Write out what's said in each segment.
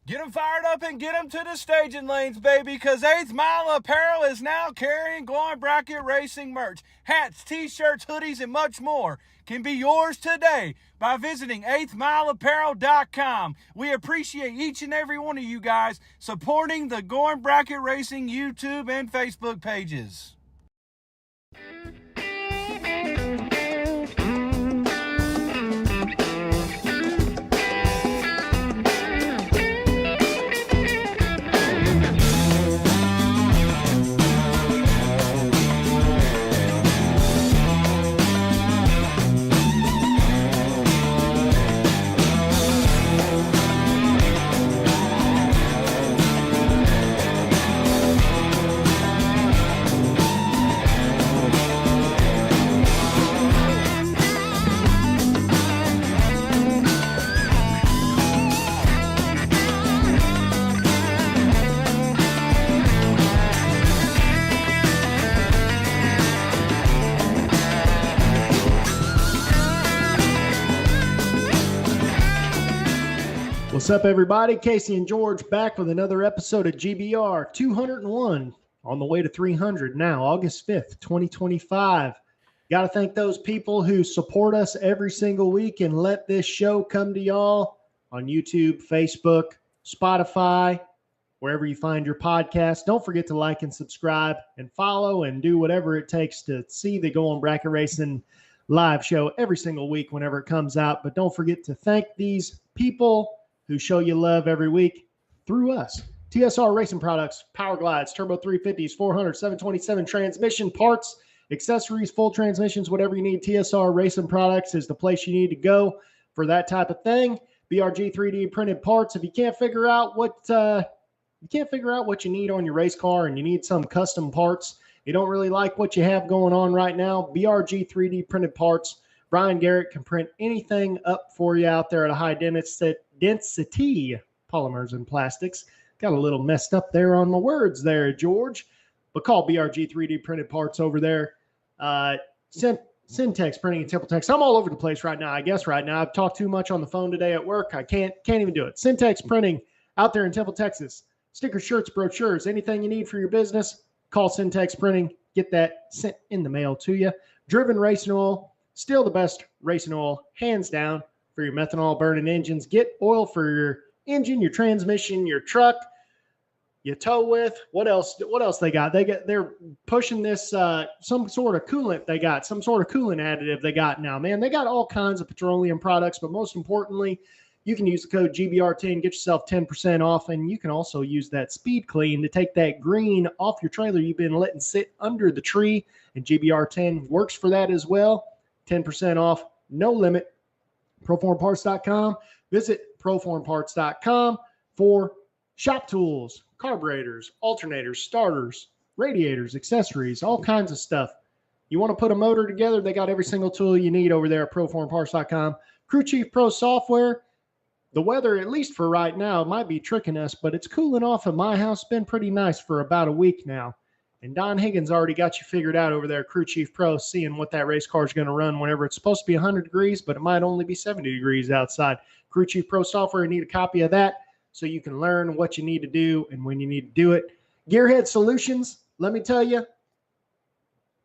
Get them fired up and get them to the staging lanes, baby, because 8th Mile Apparel is now carrying Glowing Bracket Racing merch. Hats, t-shirts, hoodies, and much more can be yours today by visiting 8thmileapparel.com. We appreciate each and every one of you guys supporting the Glowing Bracket Racing YouTube and Facebook pages. What's up, everybody? Casey and George back with another episode of GBR 201 on the way to 300 now, August 5th, 2025. Got to thank those people who support us every single week and let this show come to y'all on YouTube, Facebook, Spotify, wherever you find your podcast. Don't forget to like and subscribe and follow and do whatever it takes to see the Glowing Bracket Racing live show every single week whenever it comes out. But don't forget to thank these people who show you love every week through us. TSR Racing Products, Power Glides, Turbo 350s, 400, 727 transmission parts, accessories, full transmissions, whatever you need. TSR Racing Products is the place you need to go for that type of thing. BRG 3D printed parts. If you can't figure out what you need on your race car and you need some custom parts, you don't really like what you have going on right now, BRG 3D printed parts. Brian Garrett can print anything up for you out there at a high density polymers and plastics. Got a little messed up there on my words there, George. But call BRG 3D printed parts over there. Syntex Printing and Temple Tex. I'm all over the place right now. I guess right now I've talked too much on the phone today at work. I can't even do it. Syntex Printing out there in Temple, Texas. Stickers, shirts, brochures, anything you need for your business, call Syntex Printing. Get that sent in the mail to you. Driven Racing Oil. Still the best racing oil, hands down, for your methanol burning engines. Get oil for your engine, your transmission, your truck, you tow with. What else they got? They're pushing this some sort of coolant they got, some sort of coolant additive they got now. Man, they got all kinds of petroleum products, but most importantly, you can use the code GBR10, get yourself 10% off, and you can also use that Speed Clean to take that green off your trailer you've been letting sit under the tree, and GBR10 works for that as well. 10% off, no limit. Proformparts.com. Visit proformparts.com for shop tools, carburetors, alternators, starters, radiators, accessories, all kinds of stuff. You want to put a motor together, they got every single tool you need over there at proformparts.com. Crew Chief Pro software. The weather, at least for right now, might be tricking us, but it's cooling off at my house. It's been pretty nice for about a week now. And Don Higgins already got you figured out over there, Crew Chief Pro, seeing what that race car is going to run whenever it's supposed to be 100 degrees, but it might only be 70 degrees outside. Crew Chief Pro software, you need a copy of that so you can learn what you need to do and when you need to do it. Gearhead Solutions, let me tell you,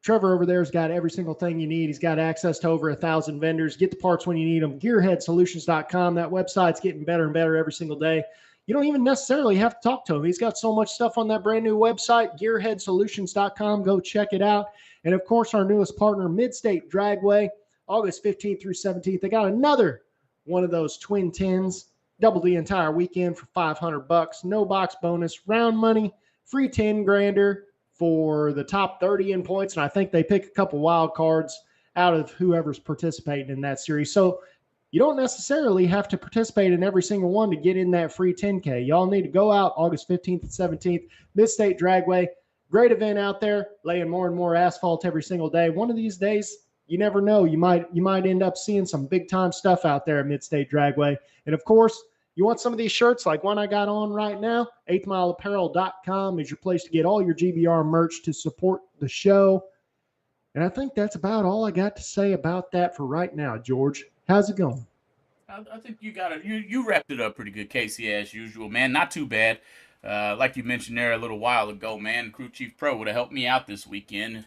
Trevor over there has got every single thing you need. He's got access to over 1,000 vendors. Get the parts when you need them. GearheadSolutions.com. That website's getting better and better every single day. You don't even necessarily have to talk to him. He's got so much stuff on that brand new website, gearheadsolutions.com. Go check it out. And, of course, our newest partner, Midstate Dragway, August 15th through 17th. They got another one of those twin tens, double the entire weekend for $500. No box bonus, round money, free 10 grander for the top 30 in points. And I think they pick a couple wild cards out of whoever's participating in that series. So you don't necessarily have to participate in every single one to get in that free 10K. Y'all need to go out August 15th and 17th, Midstate Dragway. Great event out there, laying more and more asphalt every single day. One of these days, you never know. You might end up seeing some big-time stuff out there at Midstate Dragway. And, of course, you want some of these shirts like one I got on right now? 8thmileapparel.com is your place to get all your GBR merch to support the show. And I think that's about all I got to say about that for right now, George. How's it going? I think you got it. You wrapped it up pretty good, Casey, as usual, man. Not too bad. Like you mentioned there a little while ago, man, Crew Chief Pro would have helped me out this weekend.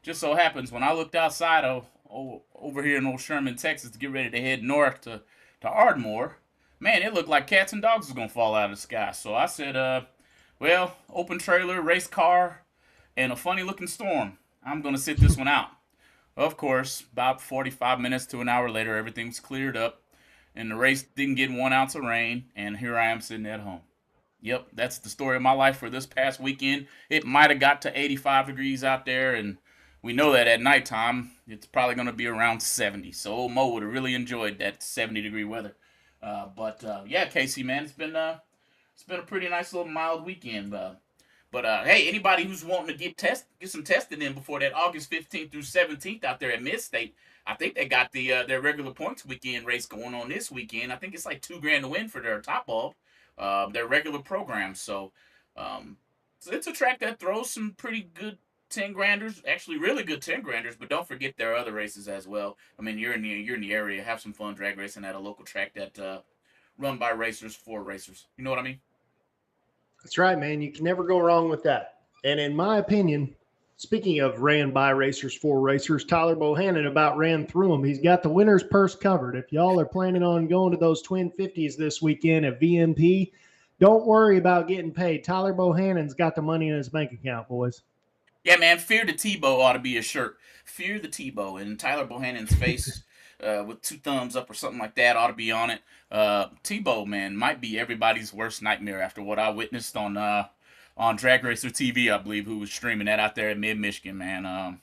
Just so happens when I looked outside over here in old Sherman, Texas, to get ready to head north to Ardmore, man, it looked like cats and dogs was gonna fall out of the sky. So I said, well, open trailer, race car, and a funny looking storm. I'm gonna sit this one out. Of course, about 45 minutes to an hour later, everything's cleared up, and the race didn't get 1 ounce of rain, and here I am sitting at home. Yep, that's the story of my life for this past weekend. It might have got to 85 degrees out there, and we know that at nighttime it's probably going to be around 70. So old Mo would have really enjoyed that 70-degree weather. But yeah, Casey, man, it's been a pretty nice little mild weekend. But hey, anybody who's wanting to get some testing in before that August 15th through 17th out there at Mid-State, I think they got their regular points weekend race going on this weekend. I think it's like $2,000 to win for their top bulb, their regular program. So it's a track that throws some pretty good 10-granders, actually really good 10-granders. But don't forget there are other races as well. I mean, you're in the area, have some fun drag racing at a local track that run by racers for racers. You know what I mean? That's right, man. You can never go wrong with that. And in my opinion, speaking of ran by racers for racers, Tyler Bohannon about ran through them. He's got the winner's purse covered. If y'all are planning on going to those Twin 50s this weekend at VMP, don't worry about getting paid. Tyler Bohannon's got the money in his bank account, boys. Yeah, man, Fear the Tebow ought to be a shirt. Fear the Tebow, and Tyler Bohannon's face with two thumbs up or something like that ought to be on it. Tebow, man, might be everybody's worst nightmare after what I witnessed on Drag Racer TV, I believe, who was streaming that out there in mid-Michigan, man.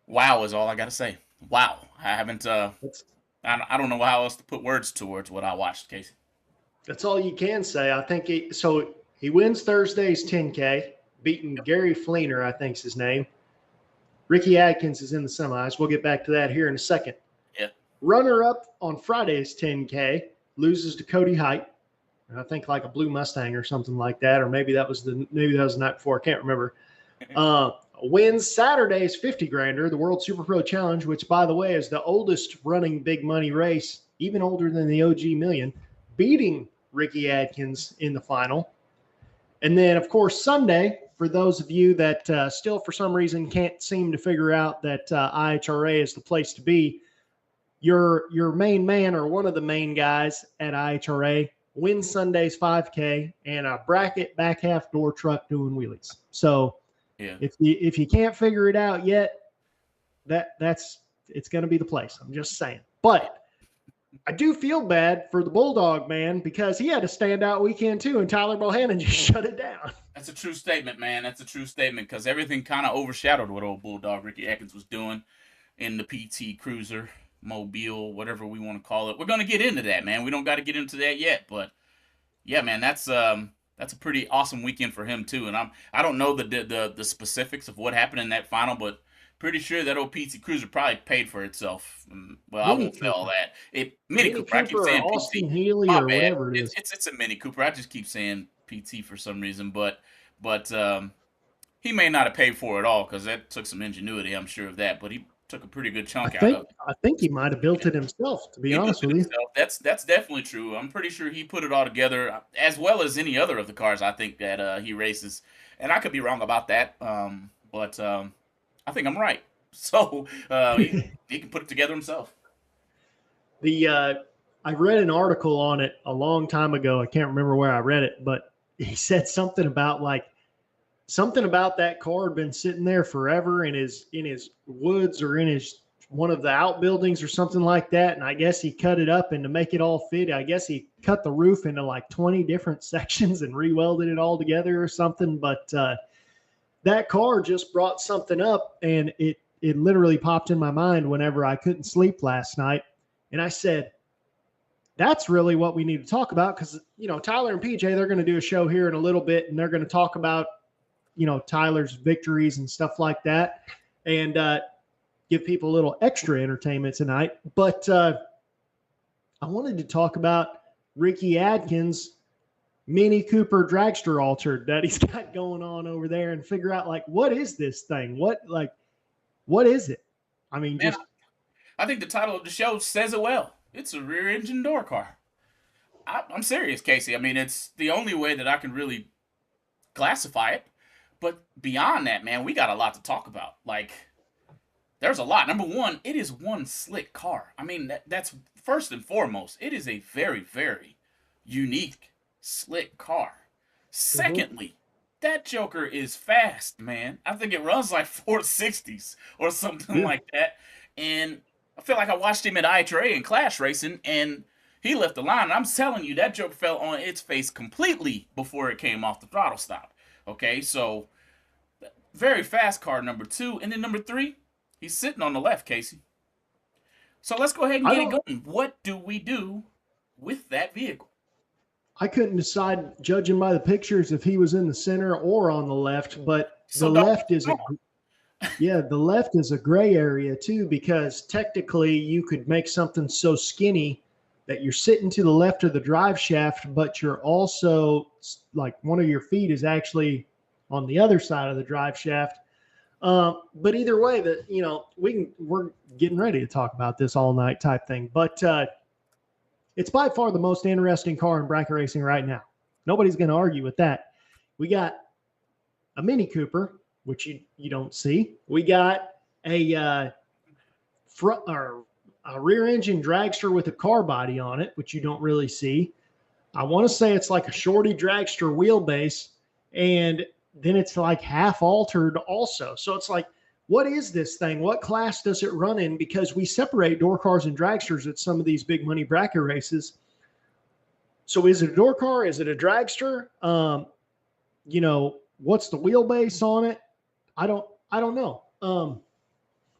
Wow is all I got to say. Wow. I haven't, I don't know how else to put words towards what I watched, Casey. That's all you can say. I think he wins Thursday's 10K, beating Gary Fleener, I think's his name. Ricky Atkins is in the semis. We'll get back to that here in a second. Yeah. Runner-up on Friday's 10K loses to Cody Height. I think like a blue Mustang or something like that, or maybe that was the night before. I can't remember. Wins Saturday's 50-grander, the World Super Pro Challenge, which, by the way, is the oldest running big money race, even older than the OG Million, beating Ricky Atkins in the final. And then, of course, Sunday, for those of you that still for some reason can't seem to figure out that IHRA is the place to be, your main man or one of the main guys at IHRA wins Sunday's 5K and a bracket back half door truck doing wheelies. So yeah, if you can't figure it out yet, it's going to be the place. I'm just saying. But I do feel bad for the Bulldog man because he had a standout weekend too, and Tyler Bohannon just shut it down. That's a true statement, man. That's a true statement because everything kind of overshadowed what old Bulldog Ricky Atkins was doing in the PT Cruiser, Mobile, whatever we want to call it. We're going to get into that, man. We don't got to get into that yet, but yeah, man, that's a pretty awesome weekend for him too. And I don't know the specifics of what happened in that final, but pretty sure that old PT Cruiser probably paid for itself. Well, I won't say all that. Mini Cooper. I keep saying Austin PT. Healy My or bad. whatever it is. It's a Mini Cooper. I just keep saying PT for some reason, but he may not have paid for it all because that took some ingenuity. I'm sure of that, but he took a pretty good chunk out of it. I think he might have built it himself, to be honest with you. That's definitely true. I'm pretty sure he put it all together, as well as any other of the cars I think that he races. And I could be wrong about that, but I think I'm right. So he can put it together himself. I read an article on it a long time ago. I can't remember where I read it, but he said something about that car had been sitting there forever in his woods or in his one of the outbuildings or something like that. And I guess he cut it up, and to make it all fit, I guess he cut the roof into like 20 different sections and re-welded it all together or something. But that car just brought something up, and it literally popped in my mind whenever I couldn't sleep last night. And I said, that's really what we need to talk about because, Tyler and PJ, they're going to do a show here in a little bit, and they're going to talk about, Tyler's victories and stuff like that, and give people a little extra entertainment tonight. But I wanted to talk about Ricky Atkins' Mini Cooper dragster altered that he's got going on over there and figure out, what is this thing? What is it? I mean, Man, I think the title of the show says it well. It's a rear engine door car. I'm serious, Casey. I mean, it's the only way that I can really classify it. But beyond that, man, we got a lot to talk about. Like, there's a lot. Number one, it is one slick car. I mean, that's first and foremost. It is a very, very unique, slick car. Secondly, that Joker is fast, man. I think it runs like 460s or something Yeah. like that. And I feel like I watched him at IHRA and Clash Racing, and he left the line. And I'm telling you, that Joker fell on its face completely before it came off the throttle stop. Okay, so very fast car, number two. And then number three, he's sitting on the left, Casey. So let's go ahead and I get it don't. going. What do we do with that vehicle? I couldn't decide, judging by the pictures, if he was in the center or on the left. But the So don't left is the left is a gray area too, because technically you could make something so skinny that you're sitting to the left of the drive shaft, but you're also like one of your feet is actually on the other side of the drive shaft. But either way, that we're getting ready to talk about this all night type thing. But it's by far the most interesting car in bracket racing right now. Nobody's going to argue with that. We got a Mini Cooper, which you don't see. We got a front or a rear engine dragster with a car body on it, which you don't really see. I want to say it's like a shorty dragster wheelbase, and then it's like half altered also. So it's like, what is this thing? What class does it run in? Because we separate door cars and dragsters at some of these big money bracket races. So is it a door car? Is it a dragster? What's the wheelbase on it? I don't know.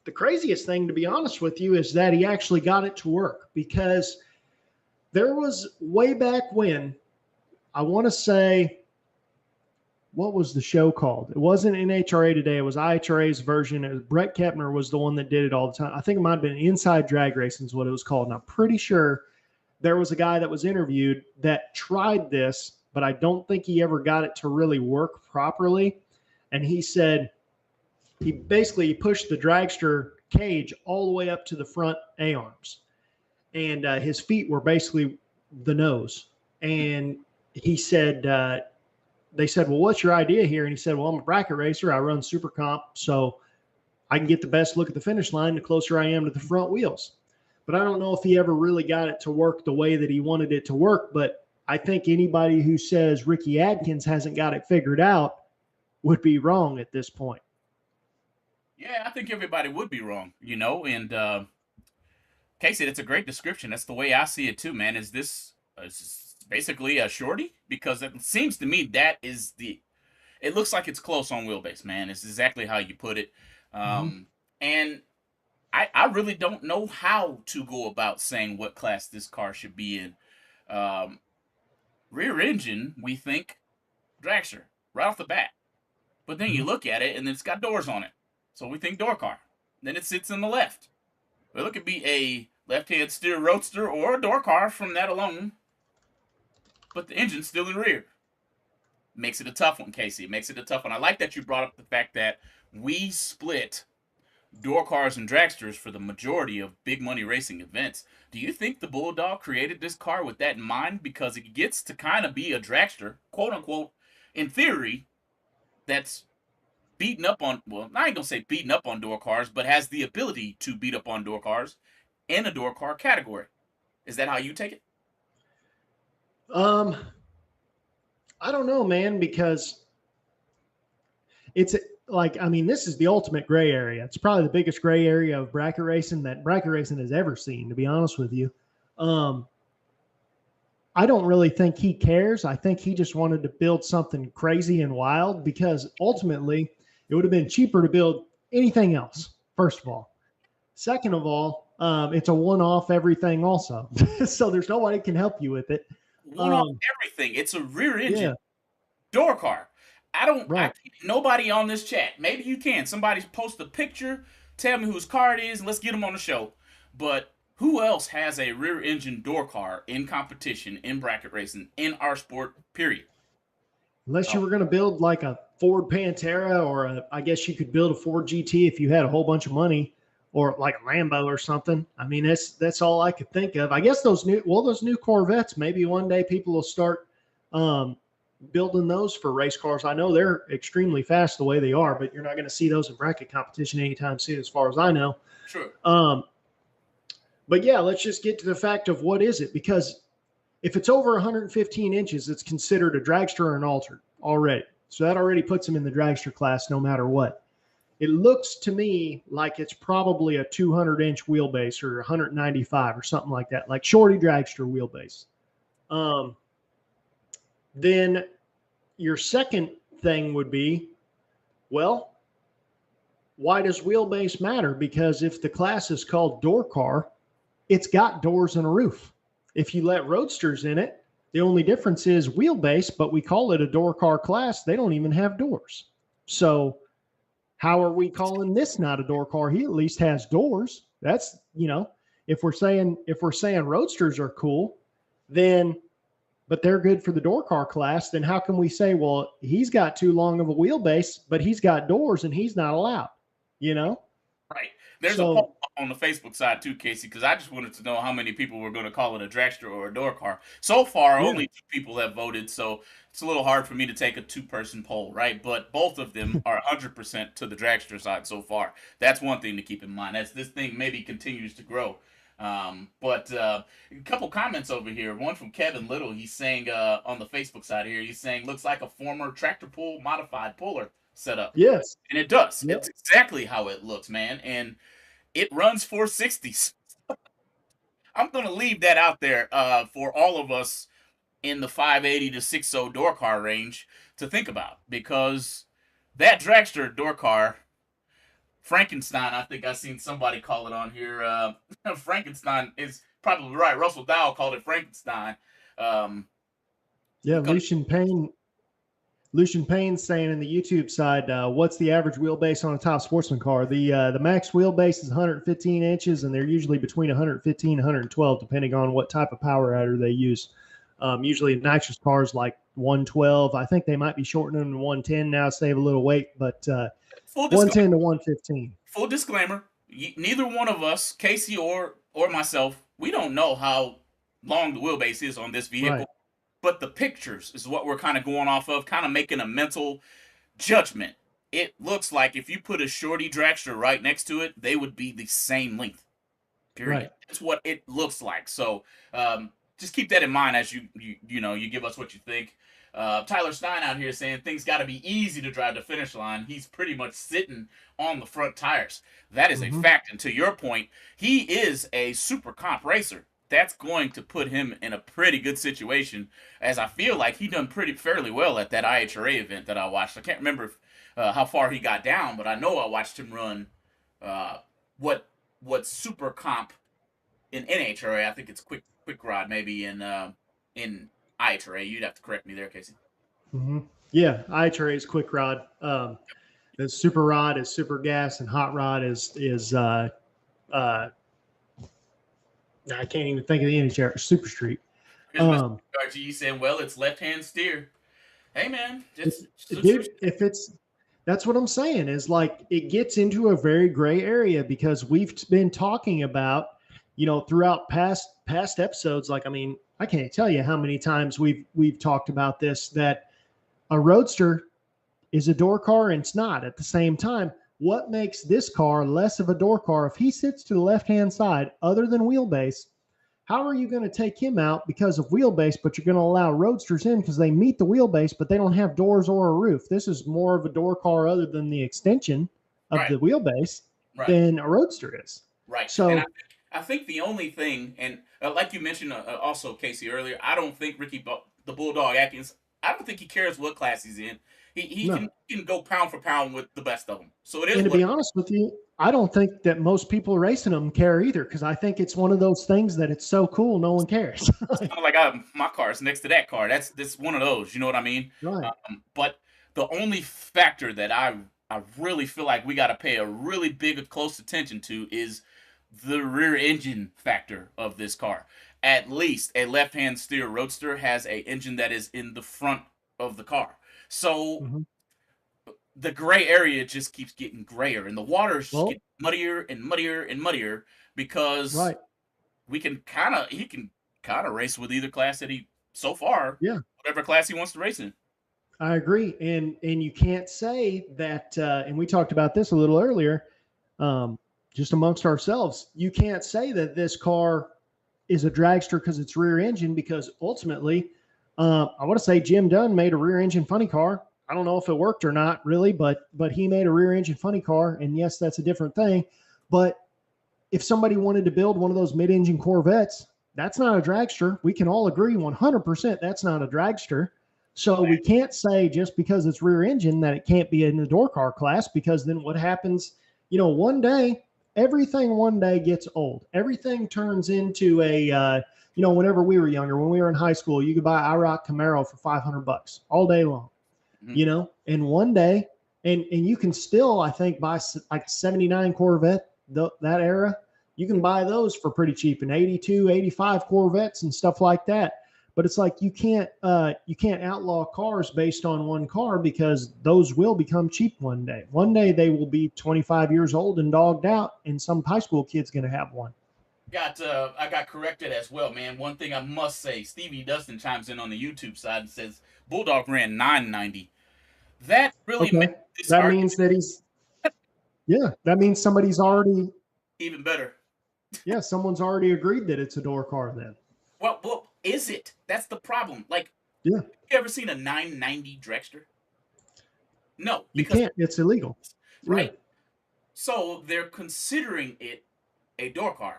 The craziest thing, to be honest with you, is that he actually got it to work, because there was way back when, I want to say, what was the show called? It wasn't NHRA Today. It was IHRA's version. It was Brett Kepner was the one that did it all the time. I think it might have been Inside Drag Racing is what it was called. And I'm pretty sure there was a guy that was interviewed that tried this, but I don't think he ever got it to really work properly. And he said he basically pushed the dragster cage all the way up to the front A-arms. And his feet were basically the nose. And he said, they said, well, what's your idea here? And he said, well, I'm a bracket racer. I run super comp, so I can get the best look at the finish line the closer I am to the front wheels. But I don't know if he ever really got it to work the way that he wanted it to work. But I think anybody who says Ricky Atkins hasn't got it figured out would be wrong at this point. Yeah, I think everybody would be wrong, and Casey, that's a great description. That's the way I see it too, man. Is this basically a shorty? Because it seems to me that is it looks like it's close on wheelbase, man. It's exactly how you put it. And I really don't know how to go about saying what class this car should be in. Rear engine, we think dragster right off the bat. But then you look at it and it's got doors on it. So we think door car. Then it sits in the left. Well, it could be a left-hand steer roadster or a door car from that alone. But the engine's still in the rear. Makes it a tough one, Casey. It makes it a tough one. I like that you brought up the fact that we split door cars and dragsters for the majority of big money racing events. Do you think the Bulldog created this car with that in mind? Because it gets to kind of be a dragster, quote unquote, in theory, that's beaten up on, well, I ain't gonna say beaten up on door cars, but has the ability to beat up on door cars in a door car category. Is that how you take it? I don't know, man, because it's like, I mean, this is the ultimate gray area. It's probably the biggest gray area of bracket racing that bracket racing has ever seen, to be honest with you. I don't really think he cares. I think he just wanted to build something crazy and wild, because ultimately it would have been cheaper to build anything else, first of all. Second of all, it's a one-off everything also. So there's nobody can help you with it. One off everything. It's a rear engine door car. Nobody on this chat. Maybe you can. Somebody post a picture, tell me whose car it is, and let's get them on the show. But who else has a rear engine door car in competition, in bracket racing, in our sport, period? Unless you were going to build like a Ford Pantera, or I guess you could build a Ford GT if you had a whole bunch of money, or like a Lambo or something. I mean, that's all I could think of. I guess those new Corvettes, maybe one day people will start building those for race cars. I know they're extremely fast the way they are, but you're not going to see those in bracket competition anytime soon, as far as I know. Sure. But yeah, let's just get to the fact of what is it, because if it's over 115 inches, it's considered a dragster or an altered already. So that already puts them in the dragster class no matter what. It looks to me like it's probably a 200-inch wheelbase or 195 or something like that, like shorty dragster wheelbase. Then your second thing would be, well, why does wheelbase matter? Because if the class is called DoorCar, it's got doors and a roof. If you let roadsters in it, the only difference is wheelbase, but we call it a DoorCar class. They don't even have doors. So how are we calling this not a DoorCar? He at least has doors. That's, if we're saying roadsters are cool, then, but they're good for the DoorCar class, then how can we say, well, he's got too long of a wheelbase, but he's got doors and he's not allowed, Right. There's a poll on the Facebook side too, Casey, because I just wanted to know how many people were going to call it a dragster or a DoorCar. So far, only 2 people have voted, so it's a little hard for me to take a 2-person poll, right? But both of them are 100% to the dragster side so far. That's one thing to keep in mind as this thing maybe continues to grow. But a couple comments over here. One from Kevin Little. He's saying on the Facebook side here, he's saying looks like a former tractor pull modified puller setup. Yes. And it does. Yep. It's exactly how it looks, man. And it runs 460s. I'm going to leave that out there for all of us in the 580 to 60 DoorCar range to think about, because that dragster DoorCar, Frankenstein, I think I've seen somebody call it on here. Frankenstein is probably right. Russell Dow called it Frankenstein. Lucian Payne's saying in the YouTube side, what's the average wheelbase on a top sportsman car? The max wheelbase is 115 inches, and they're usually between 115 and 112, depending on what type of power adder they use. Usually nitrous cars like 112. I think they might be shortening them to 110 now to save a little weight, but 110 to 115. Full disclaimer, neither one of us, Casey or myself, we don't know how long the wheelbase is on this vehicle. Right. But the pictures is what we're kind of going off of, kind of making a mental judgment. It looks like if you put a shorty dragster right next to it, they would be the same length. Period. Right. That's what it looks like. So just keep that in mind as you give us what you think. Tyler Stein out here saying things got to be easy to drive the finish line. He's pretty much sitting on the front tires. That is a fact. And to your point, he is a super comp racer. That's going to put him in a pretty good situation, as I feel like he done fairly well at that IHRA event that I watched. I can't remember how far he got down, but I know I watched him run what super comp in NHRA. I think it's quick rod maybe in IHRA. You'd have to correct me there, Casey. Mm-hmm. Yeah, IHRA is quick rod. The super rod is super gas, and hot rod is I can't even think of the NHR Super Street. RG saying, well, it's left-hand steer. Hey, man. Dude, that's what I'm saying, is like it gets into a very gray area, because we've been talking about, throughout past episodes. Like, I mean, I can't tell you how many times we've talked about this, that a roadster is a DoorCar and it's not at the same time. What makes this car less of a DoorCar? If he sits to the left-hand side, other than wheelbase, how are you going to take him out because of wheelbase, but you're going to allow roadsters in because they meet the wheelbase, but they don't have doors or a roof? This is more of a DoorCar, other than the extension of the wheelbase, than a roadster is. Right. So and I think the only thing, and like you mentioned also, Casey, earlier, I don't think Ricky the Bulldog Atkins, I don't think he cares what class he's in. He can go pound for pound with the best of them. So it is. And to be honest with you, I don't think that most people racing them care either, because I think it's one of those things that it's so cool no one cares. It's kind of like my car's next to that car. That's one of those. You know what I mean? Right. But the only factor that I really feel like we got to pay a really big, close attention to is the rear engine factor of this car. At least a left-hand steer roadster has an engine that is in the front of the car. So the gray area just keeps getting grayer, and the water's just Well, getting muddier and muddier and muddier because right. he can kind of race with either class that he so far, Yeah. whatever class he wants to race in. I agree, and you can't say that. And we talked about this a little earlier, just amongst ourselves. You can't say that this car is a dragster because it's rear engine, because ultimately, I want to say Jim Dunn made a rear engine funny car. I don't know if it worked or not really, but he made a rear engine funny car, and yes, that's a different thing. But if somebody wanted to build one of those mid-engine Corvettes, that's not a dragster. We can all agree 100% that's not a dragster. So we can't say just because it's rear engine that it can't be in the DoorCar class, because then what happens, one day, everything one day gets old. Everything turns into whenever we were younger, when we were in high school, you could buy IROC Camaro for $500 all day long, and one day, and you can still, I think, buy like 79 Corvette, that era, you can buy those for pretty cheap, and 82, 85 Corvettes and stuff like that. But it's like you can't outlaw cars based on one car, because those will become cheap one day. One day they will be 25 years old and dogged out, and some high school kid's going to have one. I got corrected as well, man. One thing I must say, Stevie Dustin chimes in on the YouTube side and says Bulldog ran 990. That really makes this that argument means that that means somebody's already even better. Yeah, someone's already agreed that it's a DoorCar then. Well, is it? That's the problem. Like, yeah, have you ever seen a 990 dragster? No, you can't. It's illegal, right? Yeah. So they're considering it a DoorCar.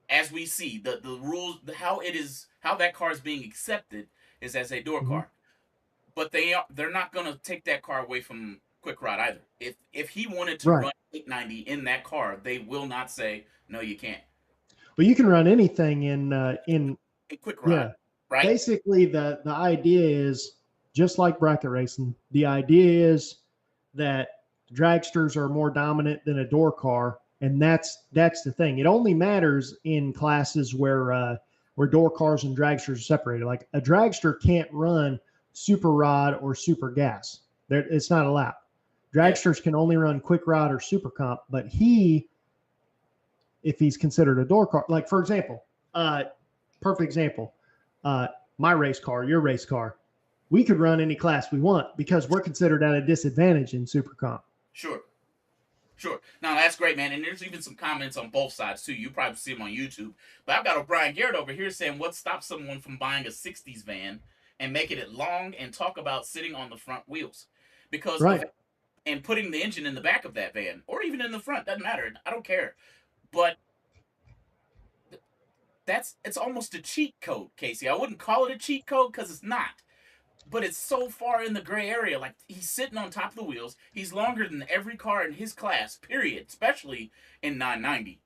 As we see, the rules, how that car is being accepted is as a DoorCar. Mm-hmm. But they're not going to take that car away from Quick Rod either. If he wanted to run 890 in that car, they will not say no, you can't. Well, you can run anything in Quick Rod. Yeah, right. Basically, the idea is just like bracket racing. The idea is that dragsters are more dominant than a DoorCar, and that's the thing. It only matters in classes where DoorCars and dragsters are separated. Like a dragster can't run super rod or super gas. It's not allowed. Dragsters can only run quick rod or super comp, but if he's considered a DoorCar, like for example, perfect example, my race car, your race car, we could run any class we want because we're considered at a disadvantage in super comp. Sure. Now that's great, man. And there's even some comments on both sides too. You probably see them on YouTube. But I've got O'Brien Garrett over here saying, what stops someone from buying a 60s van and making it long and talk about sitting on the front wheels? Because and putting the engine in the back of that van, or even in the front, doesn't matter. I don't care. But it's almost a cheat code, Casey. I wouldn't call it a cheat code because it's not. But it's so far in the gray area. Like, he's sitting on top of the wheels. He's longer than every car in his class, period, especially in 990.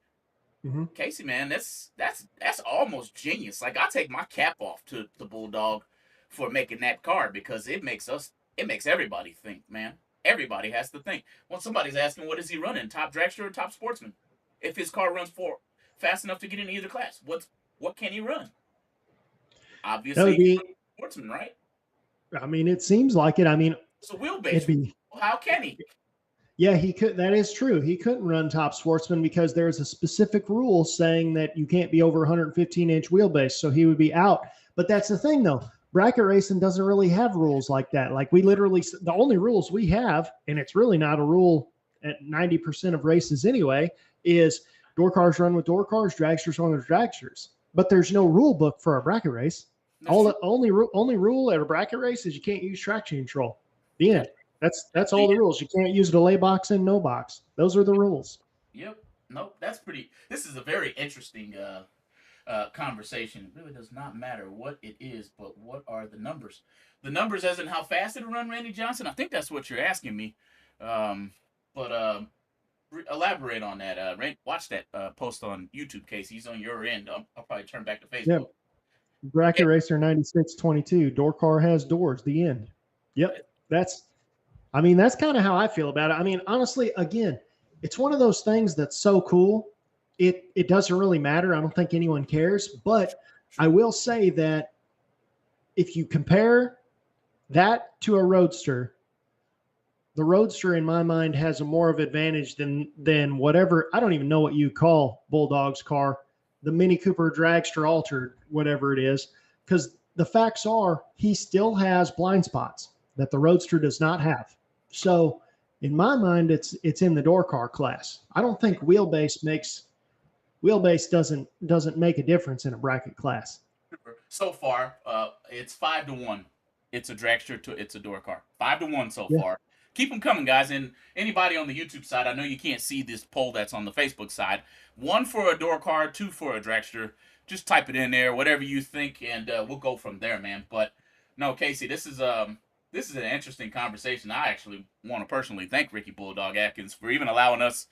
Mm-hmm. Casey, man, that's almost genius. Like, I take my cap off to the Bulldog for making that car, because it makes everybody think, man. Everybody has to think. Well, somebody's asking, what is he running? Top dragster or top sportsman? If his car runs fast enough to get in either class, what can he run? Obviously, he's a sportsman, right? I mean, it seems like it. I mean, it's a wheelbase. Well, how can he? Yeah, he could. That is true. He couldn't run top sportsman because there's a specific rule saying that you can't be over 115-inch wheelbase, so he would be out. But that's the thing, though. Bracket racing doesn't really have rules like that. Like, the only rules we have, and it's really not a rule at 90% of races anyway, is DoorCars run with DoorCars, dragsters run with dragsters. But there's no rule book for a bracket race. Only rule at a bracket race is you can't use traction control. The end. That's all the rules. You can't use delay box and no box. Those are the rules. Yep. Nope. This is a very interesting conversation. It really does not matter what it is, but what are the numbers? The numbers as in how fast it'll run, Randy Johnson? I think that's what you're asking me. But elaborate on that. Watch that post on YouTube, Casey. He's on your end. I'll probably turn back to Facebook. Yep. Bracket Racer 9622. DoorCar has doors. The end. Yep. That's kind of how I feel about it. I mean, honestly, again, it's one of those things that's so cool. It doesn't really matter. I don't think anyone cares. But I will say that if you compare that to a Roadster, the Roadster, in my mind, has a more of advantage than whatever. I don't even know what you call Bulldog's car, the Mini Cooper Dragster Altered, whatever it is, because the facts are he still has blind spots that the Roadster does not have. So in my mind, it's in the DoorCar class. I don't think wheelbase doesn't make a difference in a bracket class. So far, it's 5-1. It's a dragster to it's a door car. 5-1 so Yeah. far. Keep them coming, guys. And anybody on the YouTube side, I know you can't see this poll that's on the Facebook side. 1 for a door car, 2 for a dragster. Just type it in there, whatever you think, and we'll go from there, man. But no, Casey, this is an interesting conversation. I actually want to personally thank Ricky Bulldog Atkins for even allowing us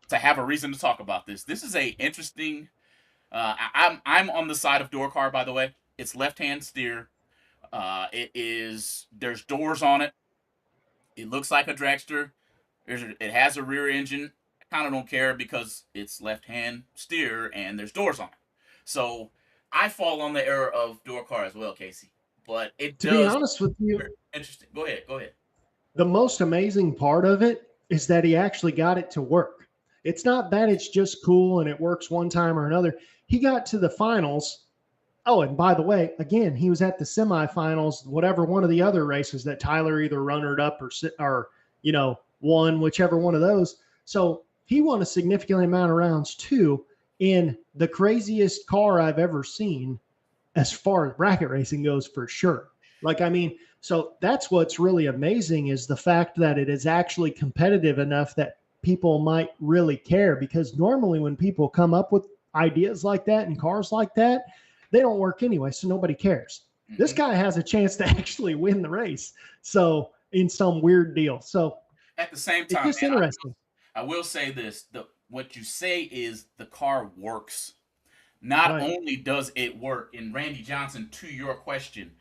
to have a reason to talk about this. This is a interesting. I'm on the side of DoorCar, by the way. It's left-hand steer. There's doors on it. It looks like a dragster. It has a rear engine. I kind of don't care because it's left-hand steer and there's doors on it. So I fall on the era of DoorCar as well, Casey. But it To does. be honest with you, Interesting. Go ahead. the most amazing part of it is that he actually got it to work. It's not that it's just cool and it works one time or another. He got to the finals. Oh, and by the way, again, he was at the semifinals, whatever one of the other races that Tyler either runnered up or won, whichever one of those. So he won a significant amount of rounds too in the craziest car I've ever seen as far as bracket racing goes, for sure. So that's what's really amazing is the fact that it is actually competitive enough that people might really care, because normally when people come up with ideas like that and cars like that, they don't work anyway, so nobody cares. Mm-hmm. This guy has a chance to actually win the race, so in some weird deal. So at the same time, it's just interesting. I will say this: what you say is the car works. Not only does it work, and Randy Johnson, to your question,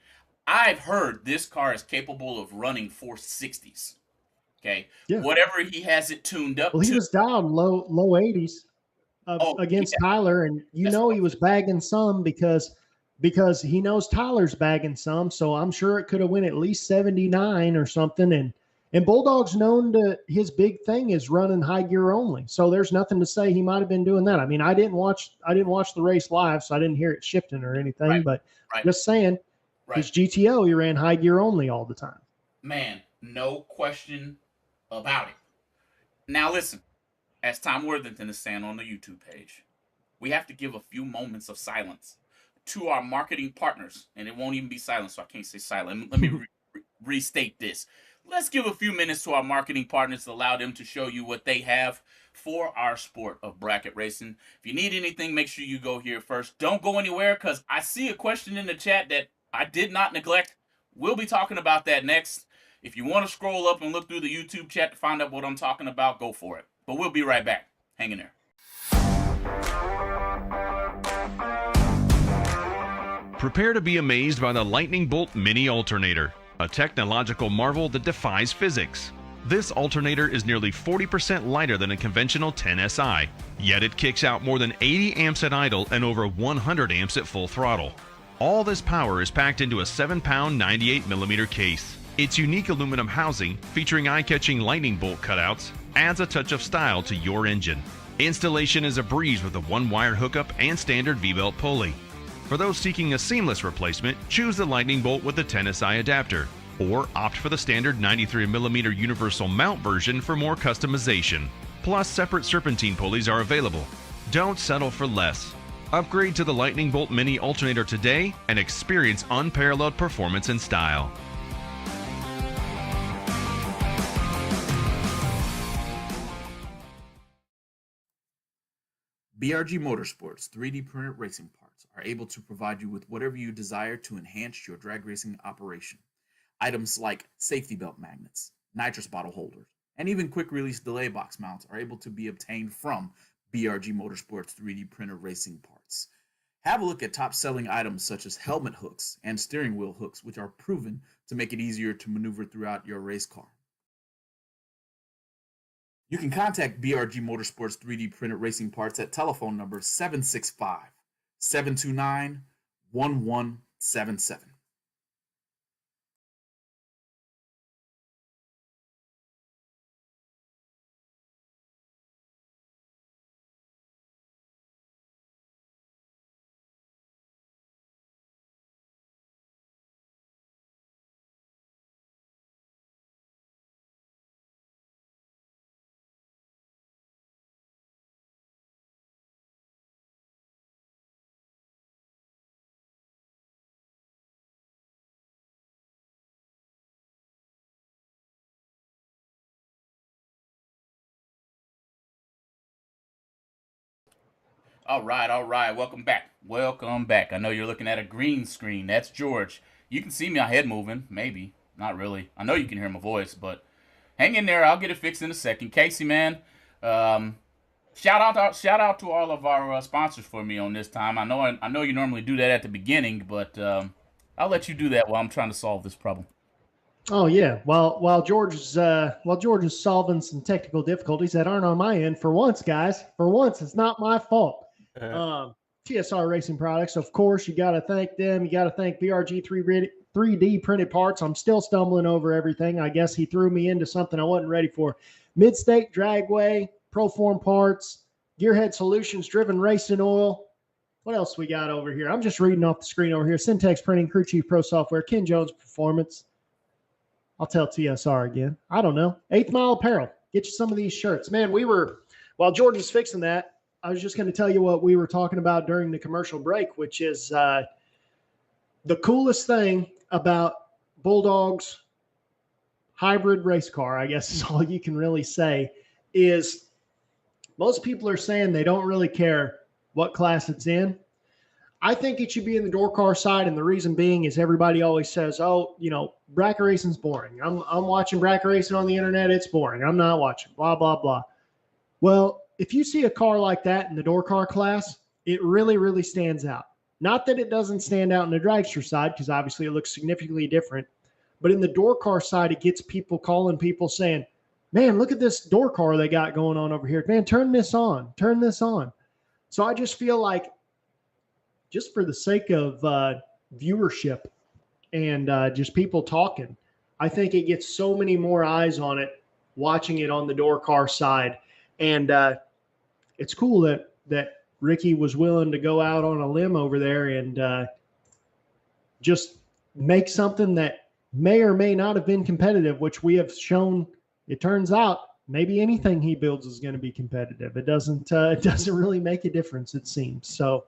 I've heard this car is capable of running 460s. Okay, yeah. Whatever he has it tuned up. Well, he was down low 80s against Tyler, and he was bagging some because he knows Tyler's bagging some. So I'm sure it could have went at least 79 or something. And Bulldog's known to his big thing is running high gear only. So there's nothing to say he might have been doing that. I mean, I didn't watch the race live, so I didn't hear it shifting or anything. But just saying, his GTO, he ran high gear only all the time. Man, no question about it. Now listen, as Tom Worthington is saying on the YouTube page, we have to give a few moments of silence to our marketing partners, and it won't even be silent, so I can't say silent. Let me restate this. Let's give a few minutes to our marketing partners to allow them to show you what they have for our sport of bracket racing. If you need anything, make sure you go here first. Don't go anywhere, because I see a question in the chat that I did not neglect. We'll be talking about that next. If you want to scroll up and look through the YouTube chat to find out what I'm talking about, go for it. But we'll be right back. Hang in there. Prepare to be amazed by the Lightning Bolt Mini Alternator, a technological marvel that defies physics. This alternator is nearly 40% lighter than a conventional 10SI, yet it kicks out more than 80 amps at idle and over 100 amps at full throttle. All this power is packed into a 7-pound 98mm case. Its unique aluminum housing, featuring eye-catching lightning bolt cutouts, adds a touch of style to your engine. Installation is a breeze with a one-wire hookup and standard V-belt pulley. For those seeking a seamless replacement, choose the lightning bolt with the 10SI adapter, or opt for the standard 93mm universal mount version for more customization. Plus, separate serpentine pulleys are available. Don't settle for less. Upgrade to the Lightning Bolt Mini Alternator today and experience unparalleled performance and style. BRG Motorsports 3D printed racing parts are able to provide you with whatever you desire to enhance your drag racing operation. Items like safety belt magnets, nitrous bottle holders, and even quick release delay box mounts are able to be obtained from BRG Motorsports 3D printed racing parts. Have a look at top selling items such as helmet hooks and steering wheel hooks, which are proven to make it easier to maneuver throughout your race car. You can contact BRG Motorsports 3D printed racing parts at telephone number 765-729-1177. All right, all right. Welcome back. Welcome back. I know you're looking at a green screen. That's George. You can see my head moving. Maybe. Not really. I know you can hear my voice, but hang in there. I'll get it fixed in a second. Casey, man, shout out to all of our sponsors for me on this time. I know you normally do that at the beginning, but I'll let you do that while I'm trying to solve this problem. Oh yeah. While George is solving some technical difficulties that aren't on my end, for once, guys, for once, it's not my fault. TSR Racing Products, of course, you got to thank them. You got to thank BRG 3D printed parts. I'm still stumbling over everything. I guess he threw me into something I wasn't ready for. Mid-Stake Dragway, Proform Parts, Gearhead Solutions, Driven Racing Oil. What else we got over here? I'm just reading off the screen over here. Syntex Printing, Crew Chief Pro Software, Ken Jones Performance. I'll tell TSR again. I don't know. 8th Mile Apparel. Get you some of these shirts. Man, while George is fixing that, I was just going to tell you what we were talking about during the commercial break, which is the coolest thing about Bulldog's hybrid race car, I guess is all you can really say, is most people are saying they don't really care what class it's in. I think it should be in the DoorCar side, and the reason being is everybody always says, oh, bracket racing's boring. I'm watching bracket racing on the internet. It's boring. I'm not watching, blah, blah, blah. Well, if you see a car like that in the DoorCar class, it really, really stands out. Not that it doesn't stand out in the dragster side, because obviously it looks significantly different. But in the DoorCar side, it gets people calling people saying, man, look at this DoorCar they got going on over here. Man, turn this on. Turn this on. So I just feel like, just for the sake of viewership and just people talking, I think it gets so many more eyes on it watching it on the DoorCar side. And it's cool that Ricky was willing to go out on a limb over there and just make something that may or may not have been competitive, which we have shown. It turns out maybe anything he builds is going to be competitive. It doesn't really make a difference, it seems. So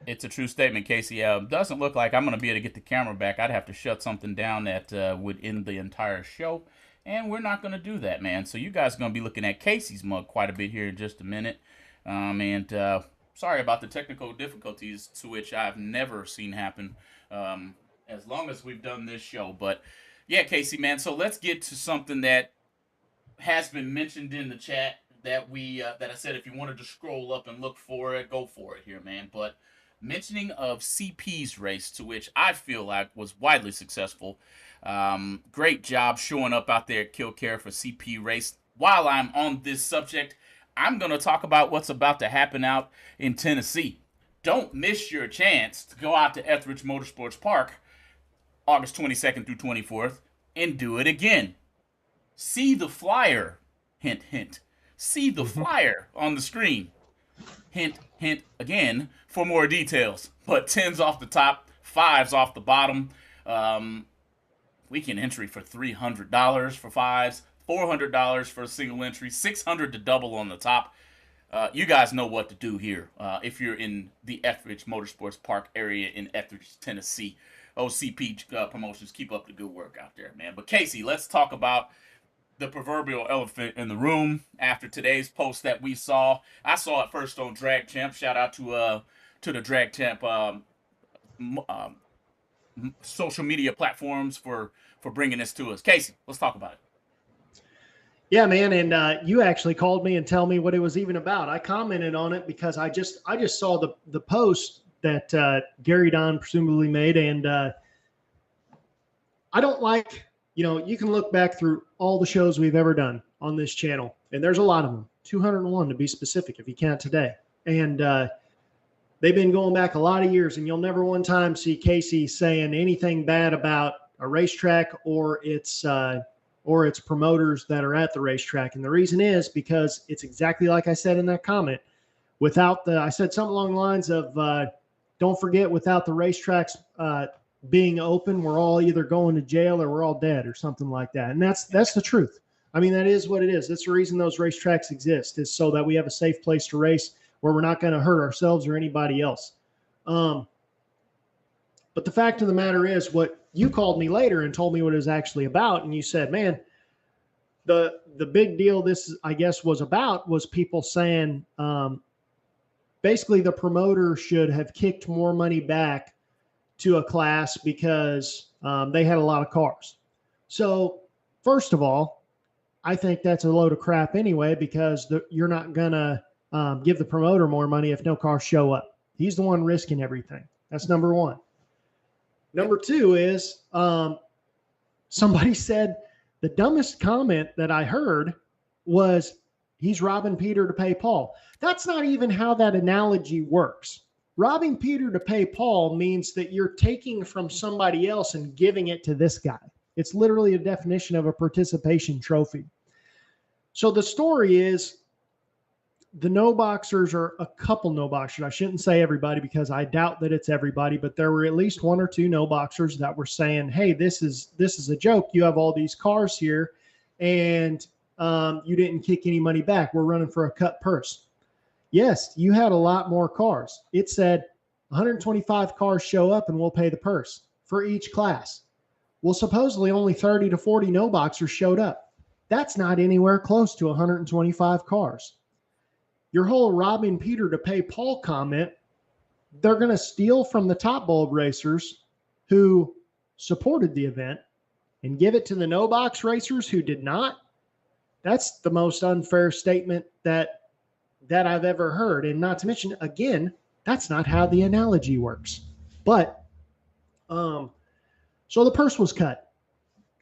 it's a true statement, Casey. Doesn't look like I'm going to be able to get the camera back. I'd have to shut something down that would end the entire show. And we're not going to do that, man. So you guys are going to be looking at Casey's mug quite a bit here in just a minute. Sorry about the technical difficulties, to which I've never seen happen as long as we've done this show. But yeah, Casey, man. So let's get to something that has been mentioned in the chat that that I said if you wanted to scroll up and look for it, go for it here, man. But mentioning of CP's race, to which I feel like was widely successful. Great job showing up out there at Killcare for CP race. While I'm on this subject, I'm going to talk about what's about to happen out in Tennessee. Don't miss your chance to go out to Etheridge Motorsports Park August 22nd through 24th and do it again. See the flyer, hint, hint. See the flyer on the screen. Hint, hint again for more details. But 10s off the top, 5s off the bottom. Weekend entry for $300 for 5s, $400 for a single entry, $600 to double on the top. You guys know what to do here if you're in the Etheridge Motorsports Park area in Etheridge, Tennessee. OCP Promotions, keep up the good work out there, man. But Casey, let's talk about the proverbial elephant in the room after today's post that we saw. I saw it first on Drag Champ. Shout out to the Drag Champ social media platforms for bringing this to us. Casey, let's talk about it. Yeah, man, and you actually called me and tell me what it was even about. I commented on it because I just saw the post that Gary Don presumably made, and I don't like, you can look back through all the shows we've ever done on this channel, and there's a lot of them, 201 to be specific, if you count today, and they've been going back a lot of years, and you'll never one time see Casey saying anything bad about a racetrack or its promoters that are at the racetrack. And the reason is because it's exactly like I said in that comment. I said something along the lines of, don't forget, without the racetracks being open, we're all either going to jail or we're all dead or something like that. And that's the truth. I mean, that is what it is. That's the reason those racetracks exist, is so that we have a safe place to race where we're not going to hurt ourselves or anybody else. But the fact of the matter is, what you called me later and told me what it was actually about, and you said, man, the big deal this, I guess, was about was people saying, basically the promoter should have kicked more money back to a class because they had a lot of cars. So first of all, I think that's a load of crap anyway, because you're not going to give the promoter more money if no cars show up. He's the one risking everything. That's number one. Number two is somebody said the dumbest comment that I heard was he's robbing Peter to pay Paul. That's not even how that analogy works. Robbing Peter to pay Paul means that you're taking from somebody else and giving it to this guy. It's literally a definition of a participation trophy. So the story is the no boxers, or a couple no boxers. I shouldn't say everybody because I doubt that it's everybody, but there were at least one or two no boxers that were saying, hey, this is a joke. You have all these cars here and you didn't kick any money back. We're running for a cut purse. Yes, you had a lot more cars. It said 125 cars show up and we'll pay the purse for each class. Well, supposedly only 30 to 40 no boxers showed up. That's not anywhere close to 125 cars. Your whole robbing Peter to pay Paul comment, they're going to steal from the top bulb racers who supported the event and give it to the no box racers who did not. That's the most unfair statement that I've ever heard. And not to mention, again, that's not how the analogy works. But so the purse was cut.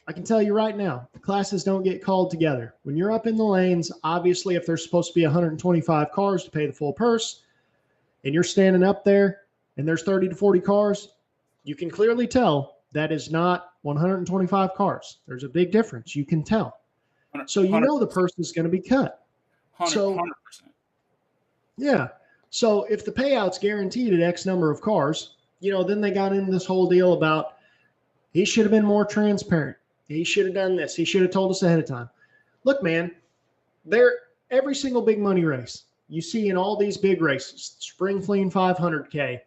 I can tell you right now, classes don't get called together. When you're up in the lanes, obviously, if there's supposed to be 125 cars to pay the full purse, and you're standing up there and there's 30 to 40 cars, you can clearly tell that is not 125 cars. There's a big difference. You can tell. So you know the purse is going to be cut. 100%. Yeah. So if the payout's guaranteed at X number of cars, then they got into this whole deal about he should have been more transparent. He should have done this. He should have told us ahead of time. Look, man, every single big money race you see in all these big races, Spring Fling 500K,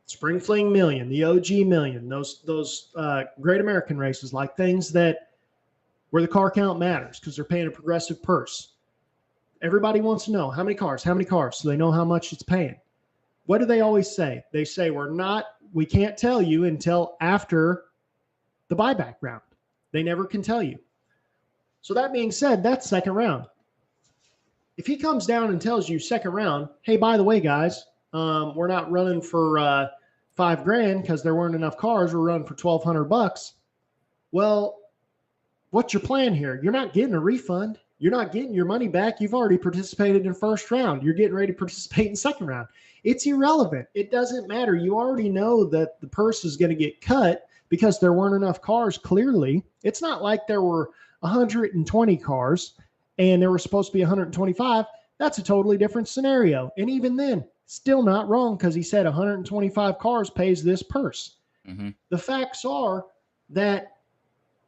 Spring Fling Million, the OG Million, those Great American races, like things where the car count matters because they're paying a progressive purse. Everybody wants to know how many cars, so they know how much it's paying. What do they always say? They say we can't tell you until after the buyback round. They never can tell you. So that being said, that's second round. If he comes down and tells you second round, hey, by the way, guys, we're not running for $5,000 because there weren't enough cars. We're running for $1,200. Well, what's your plan here? You're not getting a refund. You're not getting your money back. You've already participated in first round. You're getting ready to participate in second round. It's irrelevant. It doesn't matter. You already know that the purse is going to get cut because there weren't enough cars, clearly. It's not like there were 120 cars and there were supposed to be 125. That's a totally different scenario. And even then, still not wrong because he said 125 cars pays this purse. Mm-hmm. The facts are that